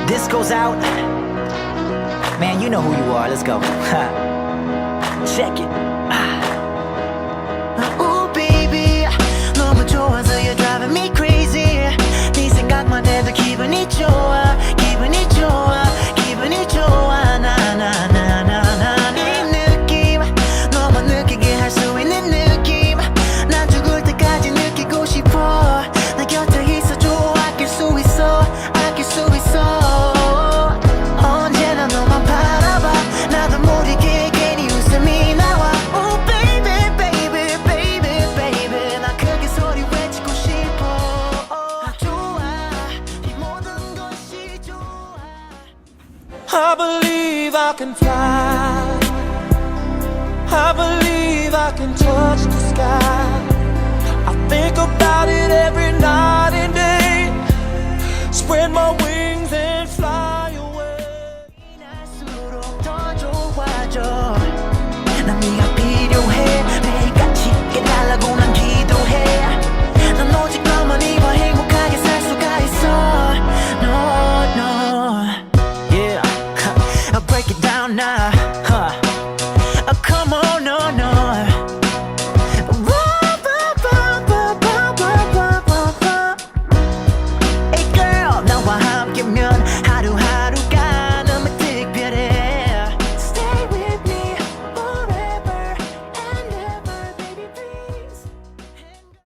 This goes out. Man, you know who you are. Let's go. Check it. Ooh baby 너무 좋아서 you're driving me crazy 네 생각만 해도 기분이 좋아 기분이 좋아 기분이 좋아 나나나나나 네 느낌 너만 느끼게 할 수 있는 느낌 난 죽을 때까지 느끼고 싶어 나 곁에 있어줘 아낄 수 있어 아낄 수 있어 언제나 너만 바라봐 나도 모르게 괜히 웃음이 나와 Oh baby baby baby baby 나 크게 소리 외치고 싶어 좋아 이 모든 것이 좋아 I believe I can fly. I believe I can touch the sky. I think about it every night and day. Spread my wings and fly away. 날수록 더 좋아져 난 네가 필요해 매일같이 깨달라고